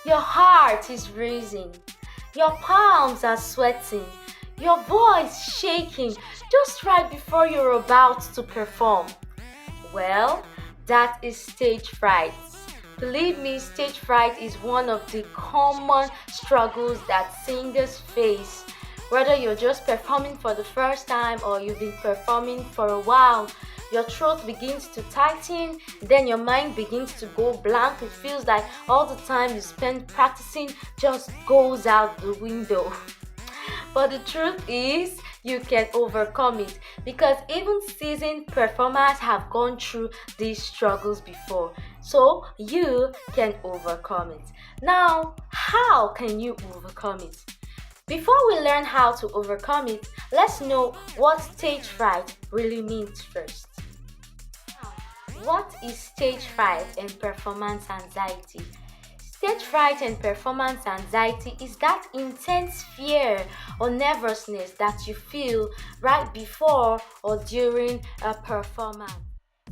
Your heart is racing. Your palms are sweating. Your voice shaking just right before you're about to perform. Well, that is stage fright. Believe me, stage fright is one of the common struggles that singers face. Whether you're just performing for the first time or you've been performing for a while, your throat begins to tighten, then your mind begins to go blank. It feels like all the time you spend practicing just goes out the window. But the truth is, you can overcome it because even seasoned performers have gone through these struggles before. So you can overcome it. Now, how can you overcome it? Before we learn how to overcome it, let's know what stage fright really means first. What is stage fright and performance anxiety? Stage fright and performance anxiety is that intense fear or nervousness that you feel right before or during a performance.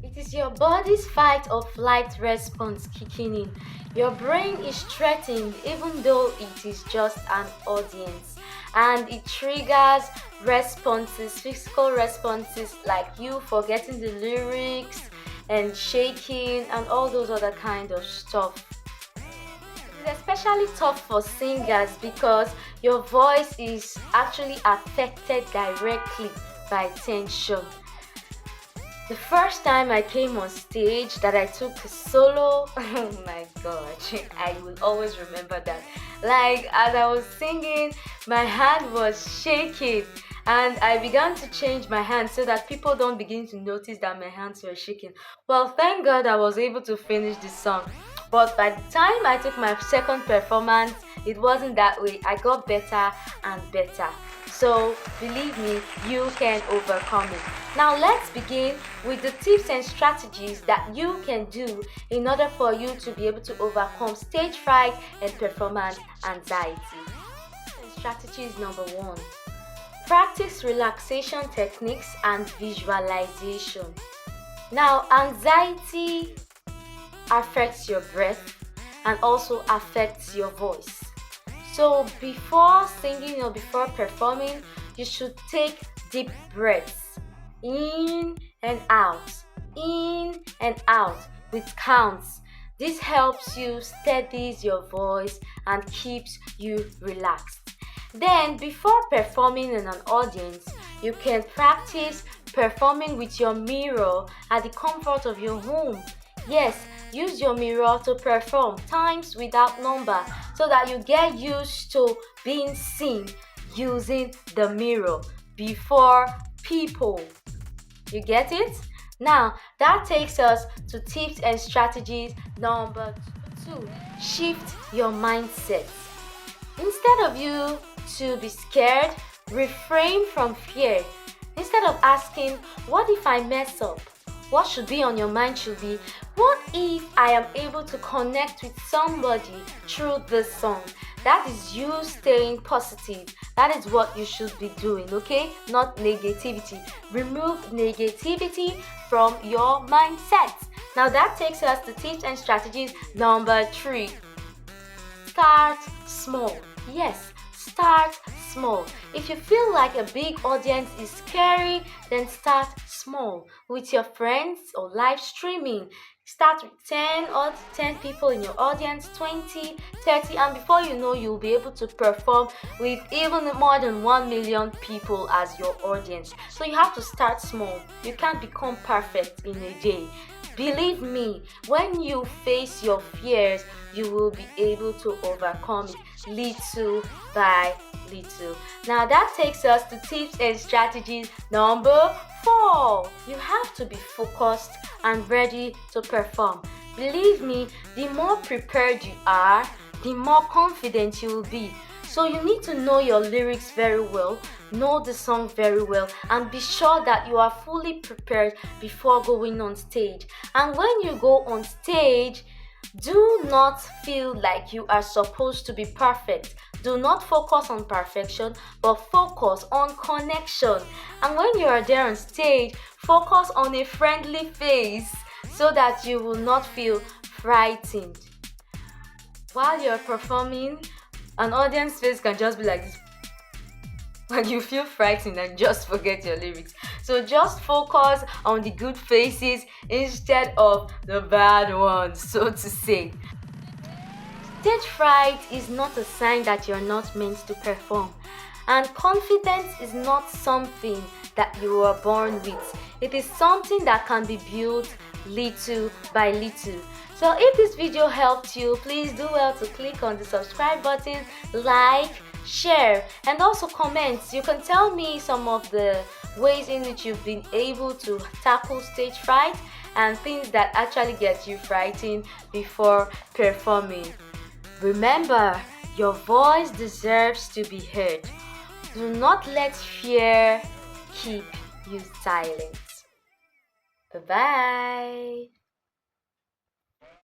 It is your body's fight or flight response kicking in. Your brain is threatened even though it is just an audience, and it triggers responses, physical responses like you forgetting the lyrics and shaking and all those other kind of stuff. It's especially tough for singers because your voice is actually affected directly by tension. The first time I came on stage that I took a solo, oh my gosh, I will always remember that. Like as I was singing, my hand was shaking and I began to change my hand so that people don't begin to notice that my hands were shaking. Well, thank God I was able to finish the song. But by the time I took my second performance, it wasn't that way. I got better and better. So believe me, you can overcome it. Now let's begin with the tips and strategies that you can do in order for you to be able to overcome stage fright and performance anxiety. Strategies number 1. Practice relaxation techniques and visualization. Now, anxiety affects your breath and also affects your voice. So before singing or before performing, you should take deep breaths in and out with counts. This helps you steadies your voice and keeps you relaxed. Then before performing in an audience, you can practice performing with your mirror at the comfort of your home. Yes, use your mirror to perform times without number so that you get used to being seen using the mirror before people. You get it? Now, that takes us to tips and strategies number 2. Shift your mindset. Instead of you to be scared, refrain from fear. Instead of asking, what if I mess up? What should be on your mind should be, what if I am able to connect with somebody through this song? That is you staying positive. That is what you should be doing, okay? Not negativity. Remove negativity from your mindset. Now that takes us to tips and strategies number 3. Start small. Yes, start small. If you feel like a big audience is scary, then start small with your friends or live streaming. Start with 10 people in your audience, 20, 30, and before you know, you'll be able to perform with even more than 1 million people as your audience. So you have to start small. You can't become perfect in a day. Believe me, when you face your fears, you will be able to overcome it little by little. Now that takes us to tips and strategies number 4. You have to be focused and ready to perform. Believe me, the more prepared you are, the more confident you will be. So you need to know your lyrics very well, know the song very well, and be sure that you are fully prepared before going on stage. And when you go on stage, do not feel like you are supposed to be perfect. Do not focus on perfection, but focus on connection. And when you are there on stage, focus on a friendly face so that you will not feel frightened. While you're performing, an audience face can just be like this, and you feel frightened and just forget your lyrics. So just focus on the good faces instead of the bad ones, so to say. Stage fright is not a sign that you're not meant to perform, and confidence is not something that you were born with. It is something that can be built little by little. So if this video helped you, please do well to click on the subscribe button, like, share, and also comment. You can tell me some of the ways in which you've been able to tackle stage fright and things that actually get you frightened before performing. Remember, your voice deserves to be heard. Do not let fear keep you silent. Bye-bye.